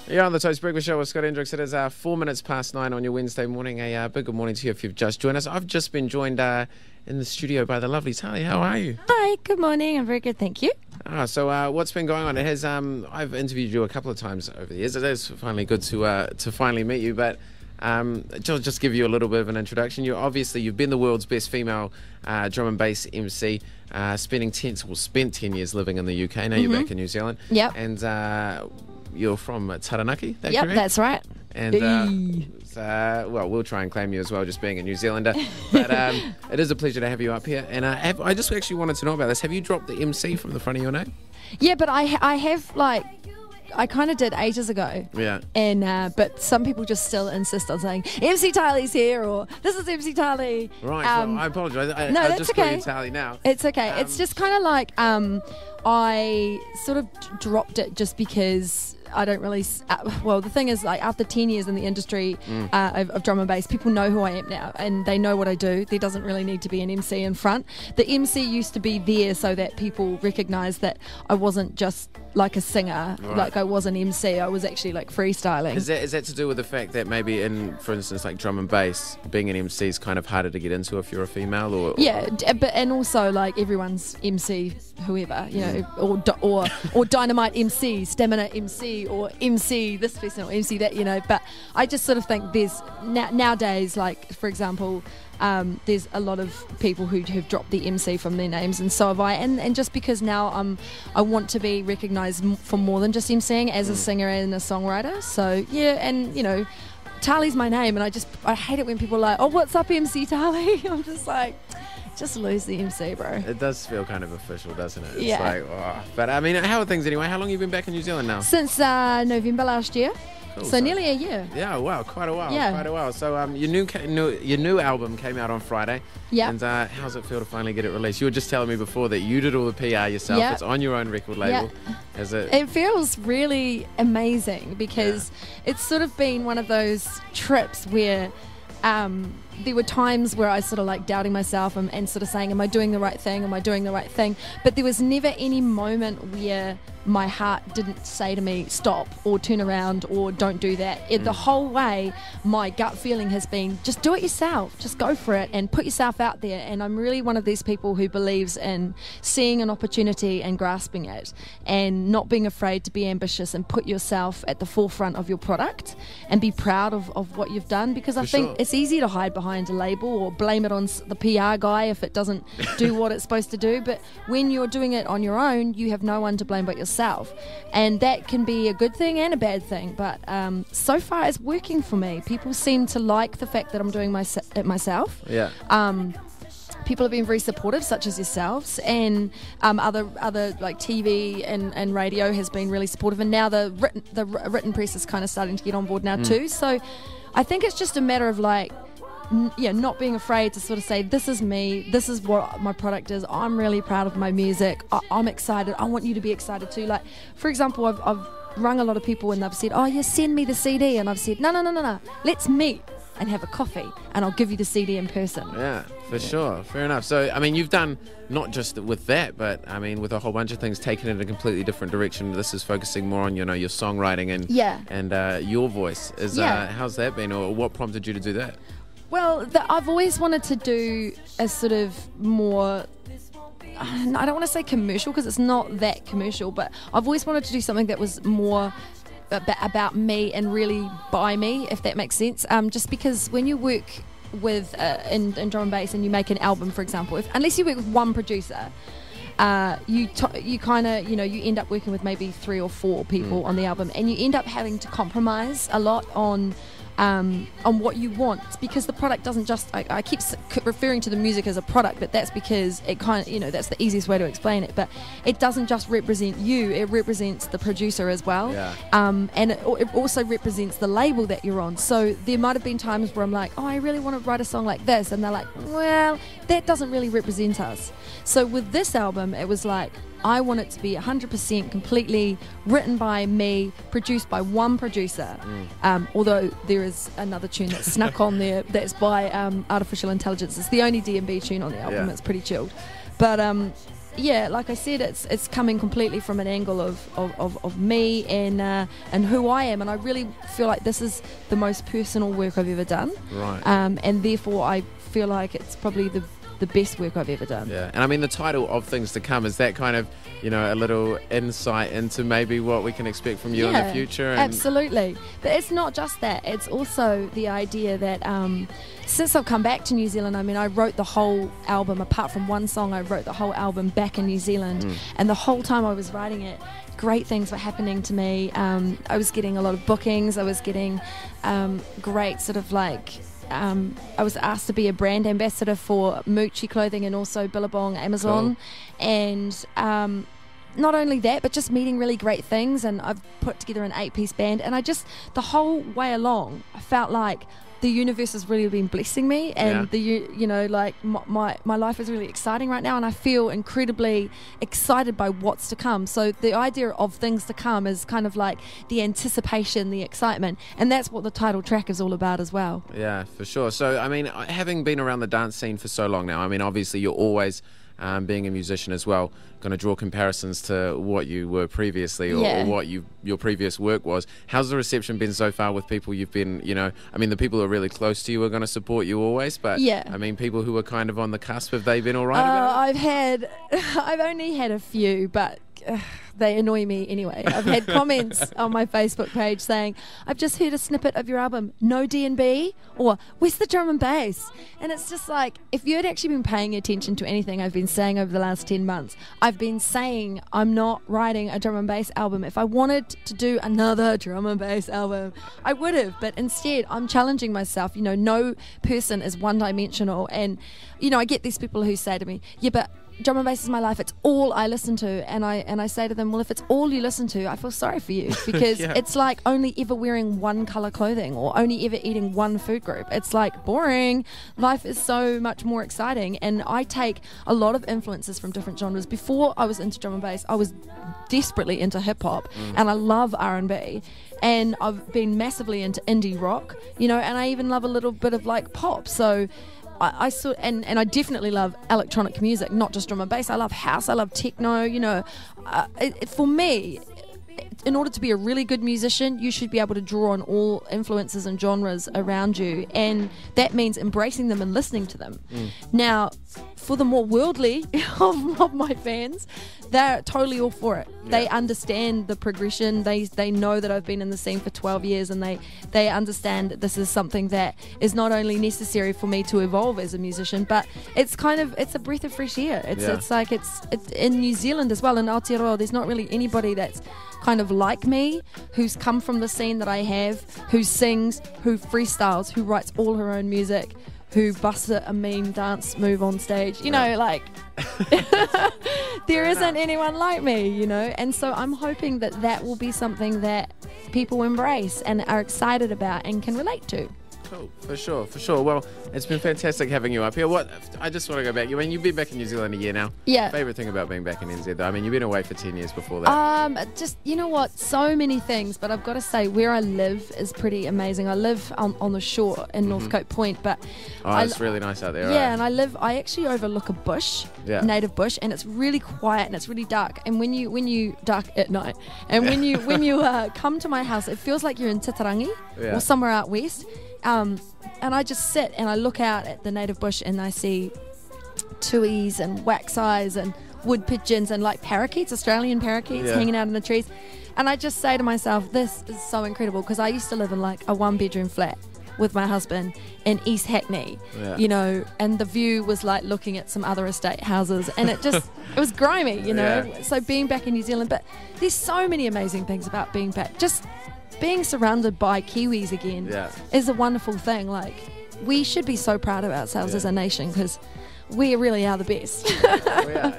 You're on the Toast Breakfast Show with Scott Hendriks. It is 4 minutes past 9 on your Wednesday morning. A big good morning to you if you've just joined us. I've just been joined in the studio by the lovely Tali. How are you? Hi, good morning. I'm very good, thank you. So what's been going on? It has. I've interviewed you a couple of times over the years. It is finally good to finally meet you. But just give you a little bit of an introduction. You've been the world's best female drum and bass MC. Spent 10 years living in the UK. Now you're back in New Zealand. Yep. And you're from Taranaki. Yep, correct? That's right. And well, we'll try and claim you as well, just being a New Zealander. But it is a pleasure to have you up here. And I just actually wanted to know about this. Have you dropped the MC from the front of your name? Yeah, but I have, like, I kind of did ages ago. Yeah. And but some people just still insist on saying MC Tali's here, or this is MC Tali. Right. Well, I apologise. No, I'll that's just okay. call you Tali now. It's okay. It's just kind of like I sort of dropped it just because I don't really. Well, the thing is, like, after 10 years in the industry of drum and bass, people know who I am now, and they know what I do. There doesn't really need to be an MC in front. The MC used to be there so that people recognise that I wasn't just like a singer, right. Like I was an MC. I was actually like freestyling. Is that to do with the fact that maybe in, for instance, like drum and bass, being an MC is kind of harder to get into if you're a female, or yeah, and also like everyone's MC, whoever, you know, or Dynamite MC, Stamina MC, or MC this person or MC that, you know. But I just sort of think there's nowadays, like, for example, there's a lot of people who have dropped the MC from their names, and so have I. And just because now I want to be recognised for more than just MCing as a singer and a songwriter. So yeah, and you know, Tali's my name, and I hate it when people are like, oh, what's up, MC Tali? I'm just like, just lose the MC, bro. It does feel kind of official, doesn't it? It's yeah. like, oh. But I mean, how are things anyway? How long have you been back in New Zealand now? Since November last year. Cool, so nearly a year. Yeah, wow, quite a while. Yeah. Quite a while. So your new album came out on Friday. Yeah. And how's it feel to finally get it released? You were just telling me before that you did all the PR yourself. Yeah. It's on your own record label. Yeah. Is it? It feels really amazing because it's sort of been one of those trips where there were times where I sort of like doubting myself and sort of saying, am I doing the right thing? Am I doing the right thing? But there was never any moment where my heart didn't say to me, stop, or turn around, or don't do that. The whole way, my gut feeling has been, just do it yourself, just go for it and put yourself out there. And I'm really one of these people who believes in seeing an opportunity and grasping it, and not being afraid to be ambitious and put yourself at the forefront of your product and be proud of what you've done, because I think it's easy to hide behind a label or blame it on the PR guy if it doesn't do what it's supposed to do. But when you're doing it on your own, you have no one to blame but yourself. And that can be a good thing and a bad thing, but so far it's working for me. People seem to like the fact that I'm doing it myself. Yeah. People have been very supportive, such as yourselves, and other like TV and radio has been really supportive, and now the written press is kind of starting to get on board now too. So I think it's just a matter of like, not being afraid to sort of say, this is me, this is what my product is, I'm really proud of my music, I'm excited, I want you to be excited too. Like, for example, I've rung a lot of people and they've said, oh yeah, send me the CD, and I've said, no, let's meet and have a coffee and I'll give you the CD in person. Yeah, for sure. Fair enough. So, I mean, you've done not just with that, but I mean, with a whole bunch of things, taken it in a completely different direction. This is focusing more on, your songwriting and your voice. How's that been, or what prompted you to do that? Well, I've always wanted to do a sort of more, I don't want to say commercial because it's not that commercial, but I've always wanted to do something that was more about me and really by me, if that makes sense. Just because when you work with in drum and bass and you make an album, for example, unless you work with one producer, you kind of, you end up working with maybe 3 or 4 people on the album, and you end up having to compromise a lot on what you want, because the product doesn't just, I keep referring to the music as a product, but that's because it kind of, that's the easiest way to explain it, but it doesn't just represent you, it represents the producer as well. And it also represents the label that you're on. So there might have been times where I'm like, oh, I really want to write a song like this, and they're like, well, that doesn't really represent us. So with this album, it was like, I want it to be 100% completely written by me, produced by one producer. Although there is another tune that's snuck on there that's by Artificial Intelligence. It's the only D&B tune on the album. It's pretty chilled. But yeah, like I said, it's coming completely from an angle of me and who I am, and I really feel like this is the most personal work I've ever done. Right. And therefore I feel like it's probably the best work I've ever done. Yeah, and I mean the title of Things to Come, is that kind of, you know, a little insight into maybe what we can expect from you in the future? And absolutely. But it's not just that, it's also the idea that since I've come back to New Zealand, I mean, I wrote the whole album, apart from one song, I wrote the whole album back in New Zealand, and the whole time I was writing it, great things were happening to me. I was getting a lot of bookings, I was getting great sort of like I was asked to be a brand ambassador for Moochie clothing and also Billabong Amazon. Cool. And not only that, but just meeting really great things, and I've put together an 8-piece band, and I just, the whole way along, I felt like the universe has really been blessing me, and you know, like my life is really exciting right now, and I feel incredibly excited by what's to come. So the idea of Things to Come is kind of like the anticipation, the excitement, and that's what the title track is all about as well. Yeah, for sure. So I mean, having been around the dance scene for so long now, I mean, obviously you're always being a musician as well, going to draw comparisons to what you were previously, or what your previous work was. How's the reception been so far with people you've been, you know, I mean, the people who are really close to you are going to support you always, but I mean, people who are kind of on the cusp, have they been all right about it? I've only had a few, but they annoy me anyway. I've had comments on my Facebook page saying, I've just heard a snippet of your album, no D&B, or where's the drum and bass? And it's just like, if you had actually been paying attention to anything I've been saying over the last 10 months, I've been saying I'm not writing a drum and bass album. If I wanted to do another drum and bass album, I would have, but instead I'm challenging myself. You know, no person is one-dimensional, and you know, I get these people who say to me, yeah, but drum and bass is my life, it's all I listen to, and I say to them, well, if it's all you listen to, I feel sorry for you, because it's like only ever wearing one colour clothing, or only ever eating one food group. It's like boring. Life is so much more exciting, and I take a lot of influences from different genres. Before I was into drum and bass, I was desperately into hip-hop, and I love R&B, and I've been massively into indie rock, you know, and I even love a little bit of like pop. So I saw, and I definitely love electronic music, not just drum and bass. I love house, I love techno, you know. For me, in order to be a really good musician, you should be able to draw on all influences and genres around you, and that means embracing them and listening to them. Now, for the more worldly of my fans, they're totally all for it. They understand the progression. They know that I've been in the scene for 12 years, and they understand that this is something that is not only necessary for me to evolve as a musician, but it's a breath of fresh air. It's like it's in New Zealand as well, in Aotearoa, there's not really anybody that's kind of like me, who's come from the scene that I have, who sings, who freestyles, who writes all her own music, who busts a mean dance move on stage, you know, like there isn't anyone like me, you know. And so I'm hoping that that will be something that people embrace and are excited about and can relate to. Cool, for sure. Well, it's been fantastic having you up here. I just want to go back. I mean, you've been back in New Zealand a year now. Yeah. Favorite thing about being back in NZ, though? I mean, you've been away for 10 years before that. Just, you know what? So many things, but I've got to say, where I live is pretty amazing. I live on the shore in Northcote Point, but it's really nice out there. Yeah, right? And I actually overlook a bush, native bush, and it's really quiet and it's really dark. And when you dark at night, and when you come to my house, it feels like you're in Taranaki or somewhere out west. And I just sit and I look out at the native bush, and I see tuis and wax eyes and wood pigeons and like parakeets, Australian parakeets hanging out in the trees. And I just say to myself, this is so incredible, because I used to live in like a 1-bedroom flat with my husband in East Hackney, you know, and the view was like looking at some other estate houses, and it was grimy, you know. So being back in New Zealand, but there's so many amazing things about being back. Just being surrounded by Kiwis again is a wonderful thing. Like, we should be so proud of ourselves as a nation, because we really are the best.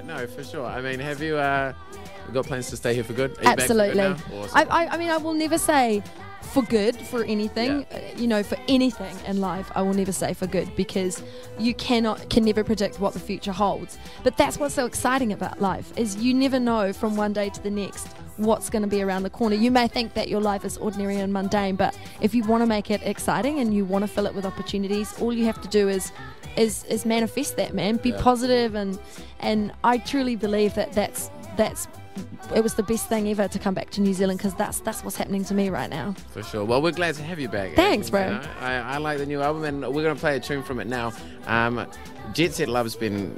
No, for sure. I mean, have you got plans to stay here for good? Absolutely. Back for good now? Awesome. I mean, I will never say for good for anything, you know, for anything in life. I will never say for good, because you can never predict what the future holds. But that's what's so exciting about life, is you never know from one day to the next what's going to be around the corner. You may think that your life is ordinary and mundane, but if you want to make it exciting and you want to fill it with opportunities, all you have to do is is manifest that, man. Be positive, and I truly believe that's it was the best thing ever to come back to New Zealand, because that's what's happening to me right now. For sure. Well, we're glad to have you back. Thanks, bro. You know, I like the new album, and we're going to play a tune from it now. Jet Set Love's been,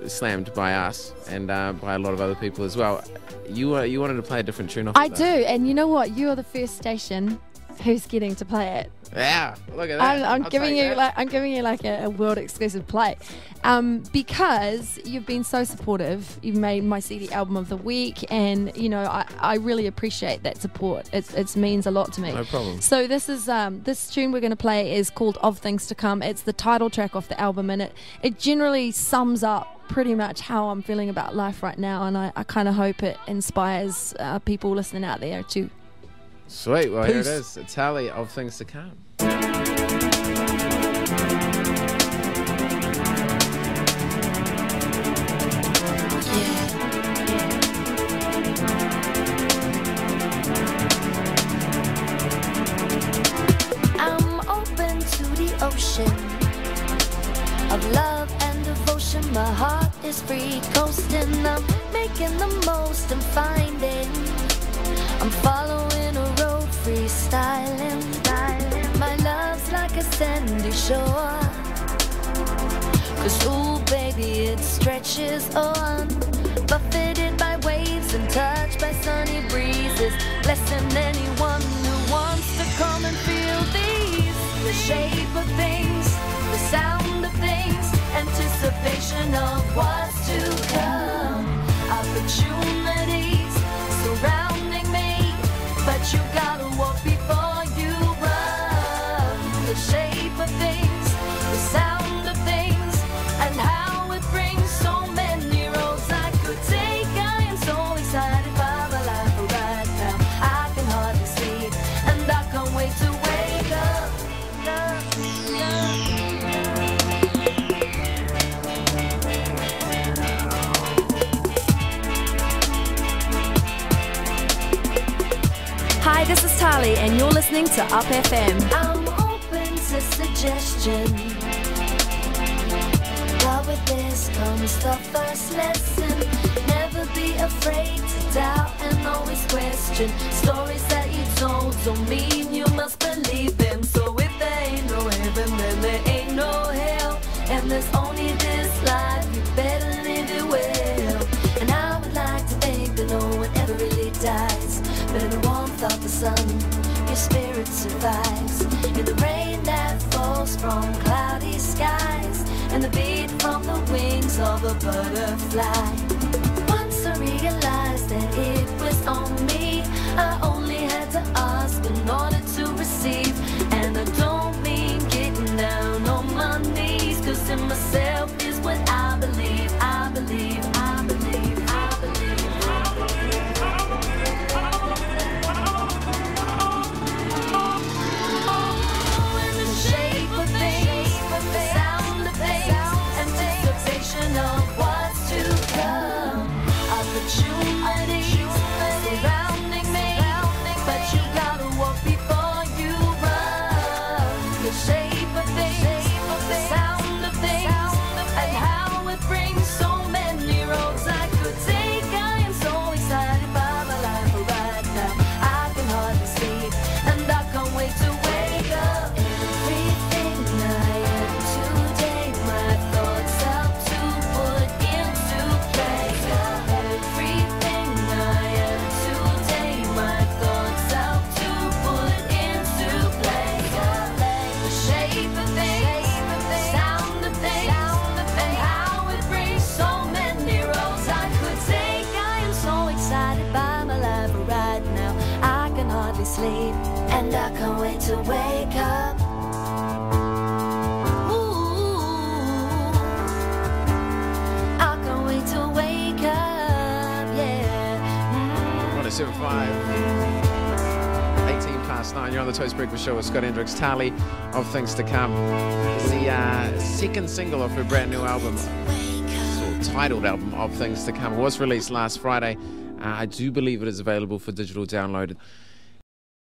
slammed by us and by a lot of other people as well. You wanted to play a different tune off I of do, and you know what? You are the first station who's getting to play it. Yeah, look at that. I'm giving you like a world exclusive play, because you've been so supportive. You've made my CD album of the week, and I really appreciate that support. It means a lot to me. No problem. So this tune we're going to play is called "Of Things to Come." It's the title track off the album, and it generally sums up pretty much how I'm feeling about life right now, and I kind of hope it inspires people listening out there too. Sweet. Well, Peace. Here it is. It's Tali, Of Things to Come. I'm open to the ocean of love and devotion. My heart is free coasting. I'm making the most and finding. I'm following a road, freestyling. My love's like a sandy shore. 'Cause ooh, baby, it stretches on. Buffeted by waves and touched by sunny breezes. Blessing anyone who wants to come and feel these. The shape of things, the sound of things, anticipation of what's to come. Opportunities surrounding me, but you gotta walk before you run. The shape of things, the sound of things, and how it brings so many roads I could take. I am so excited by my life right now. I can hardly sleep, and I can't wait to wake up. Hi, this is Tali, and you're listening to Up FM. I'm open to suggestion, but with this comes the first lesson. Never be afraid to doubt and always question. Stories that you told don't mean you must believe them. So if there ain't no heaven, then there ain't no hell. And there's only this life, you better live it well. And I would like to think that no one ever really dies, but in the warmth of the sun, your spirit survives. In the rain that falls from cloudy skies, and the beat from the wings of a butterfly. Once I realized that it was on me, I only had to ask in order to receive. And I don't mean getting down on my knees, 'cause in myself is what I believe. I believe, I believe, I believe, I believe, I believe, I believe. In the shape of things, the sound of things, anticipation of what's to come. Opportunities surrounding me, but you gotta walk before you run. The shape of things, the sound of things, and how it brings so many roads I could take. I am so excited by my life right now. I can hardly sleep, and I can't wait to wake up. Everything I am today, my thoughts help to put into play. Everything I am today, my thoughts help to put into play. The shape of things, the sound of things, and how it brings so many roads I could take. I am so excited by my life right now. I can hardly sleep, and I can't wait to wake up. Ooh, I can't wait to wake up, yeah. 107.5, 18 past 9. You're on the Toast Breakfast Show with Scott Hendriks. Tali, Of Things to Come. It's the second single of her brand new album, or titled album, Of Things to Come. It was released last Friday. I do believe it is available for digital download.